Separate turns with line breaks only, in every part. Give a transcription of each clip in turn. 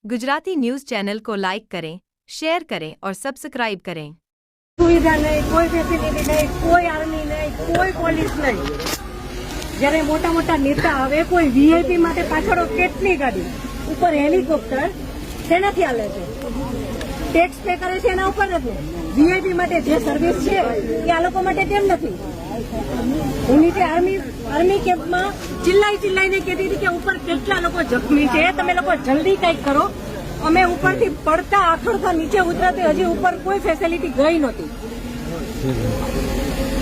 Gujarati news channel को like करें, share करें और सब्सक्राइब करें।
सुविधा नहीं, कोई फैसिलिटी नहीं, कोई आर्मी नहीं, कोई પોલીસ નહીં। જ્યારે મોટા મોટા નેતા આવે કોઈ વીઆઈપી માટે પાછળ કેટલી ગાડી ઉપર હેલિકોપ્ટર શેનાથી હાલે છે? ટેક્સ પે કરે છે એના ઉપર નથી। વીઆઈપી માટે જે સર્વિસ છે એ આ લોકો માટે કેમ નથી? હું નીચે આર્મી કેમ્પમાં ચિલ્લાઈને કહેતી હતી કે ઉપર કેટલા લોકો જખમી છે, તમે લોકો જલ્દી કંઈક કરો। અમે ઉપરથી પડતા આખડતા નીચે ઉતરાતે હજી ઉપર કોઈ ફેસિલિટી ગઈ નહોતી।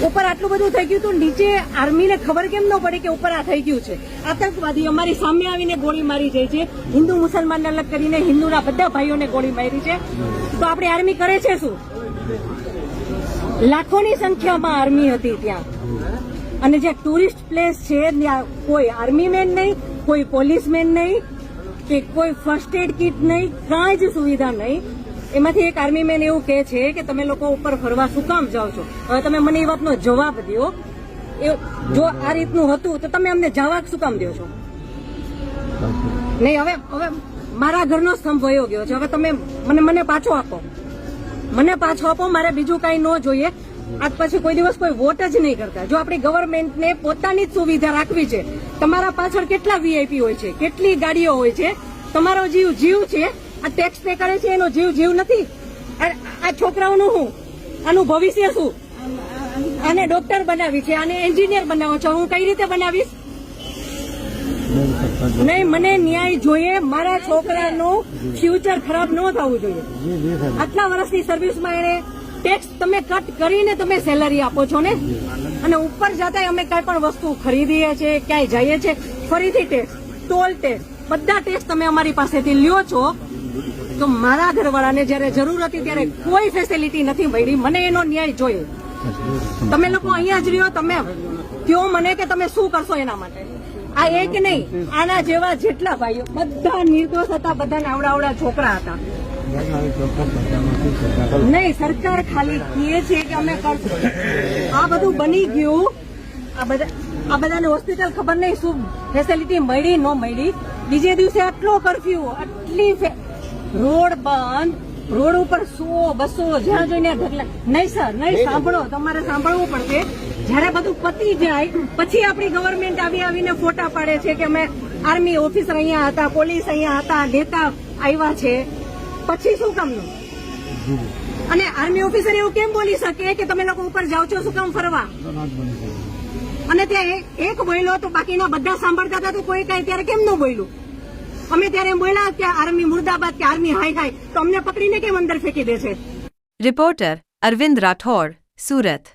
ઉપર આટલું બધું થઈ ગયું હતું, નીચે આર્મીને ખબર કેમ ન પડી કે ઉપર આ થઈ ગયું છે? આતંકવાદી અમારી સામે આવીને ગોળી મારી જાય છે, હિન્દુ મુસલમાનને અલગ કરીને હિન્દુના બધા ભાઈઓને ગોળી મારી છે। તો આપણી આર્મી કરે છે શું? લાખોની સંખ્યામાં આર્મી હતી ત્યાં, અને જે ટુરિસ્ટ પ્લેસ છે ત્યાં કોઈ આર્મીમેન નહીં, કોઈ પોલીસમેન નહીં, કે કોઈ ફર્સ્ટ એડ કિટ નહીં, કાંઈ જ સુવિધા નહીં। એમાંથી એક આર્મી મેન એવું કહે છે કે તમે લોકો ઉપર ફરવા શું કામ જાઓ છો? હવે તમે મને એ વાતનો જવાબ દો। જો આ રીતનું હતું તો તમે અમને જવા શું કામ દો છો? નહીં, હવે મારા ઘરનો સ્તંભ વયો ગયો છે, હવે તમે મને પાછો આપો, મારે બીજું કઈ ન જોઈએ। આજ પછી કોઈ દિવસ કોઈ વોટ જ નહીં કરતા। જો આપણી ગવર્મેન્ટને પોતાની જ સુવિધા રાખવી છે, તમારા પાછળ કેટલા વીઆઈપી હોય છે, કેટલી ગાડીઓ હોય છે, તમારો જીવ છે। આ ટેક્સ પે કરે છે એનો જીવ નથી? આ છોકરાઓનું શું? આનું ભવિષ્ય શું? આને ડોક્ટર બનાવી છે, આને એન્જિનિયર બનાવો છો, હું કઈ રીતે બનાવીશ? નહીં, મને ન્યાય જોઈએ। મારા છોકરાનું ફ્યુચર ખરાબ ન થવું જોઈએ। આટલા વર્ષની સર્વિસમાં એને ટેક્સ તમે કટ કરીને તમે સેલરી આપો છો ને, અને ઉપર જતા અમે કઈ પણ વસ્તુ ખરીદીએ છીએ, ક્યાંય જઈએ છીએ, ફરીથી ટેક્સ, ટોલ ટેક્સ, બધા ટેક્સ તમે અમારી પાસેથી લ્યો છો। તો મારા ઘરવાળાને જયારે જરૂર હતી ત્યારે કોઈ ફેસિલિટી નથી મળી। મને એનો ન્યાય જોઈએ। તમે લોકો અહીંયા જ રહ્યો, તમે કહો મને કે તમે શું કરશો એના માટે। આ એક નહીં, આના જેવા જેટલા ભાઈઓ બધા નિર્દોષ હતા, બધાને આવડા છોકરા હતા। નહીં, સરકાર ખાલી કહે છે કે અમે કરશું। આ બધું બની ગયું, આ બધાને હોસ્પિટલ ખબર નહીં શું ફેસિલિટી મળી ન મળી। બીજે દિવસે આટલો કર્ફ્યુ, આટલી રોડ બંધ, રોડ ઉપર 100-200 જ્યાં જોઈને ઢગલા। નહીં સર, નહીં, સાંભળો, તમારે સાંભળવું પડશે। જયારે બધું પતી જાય પછી આપણી ગવર્મેન્ટ આવીને ફોટા પાડે છે કે અમે આર્મી ઓફિસર અહીંયા હતા, પોલીસ અહીંયા હતા, નેતા આવ્યા છે, પછી શું કામનું? અને આર્મી ઓફિસર એવું કેમ બોલી શકે કે તમે લોકો ઉપર જાઓ છો શું કામ ફરવા? અને ત્યાં એક બોલ્યો તો બાકીના બધા સાંભળતા હતા, તો કોઈ કઈ ત્યારે કેમ ન બોલ્યું? અમે ત્યારે બોલ્યા કે આર્મી મુર્દાબાદ, કે આર્મી હાય, તો અમને પકડીને કેમ અંદર ફેંકી દે છે?
रिपोर्टर अरविंद राठौड़, सूरत।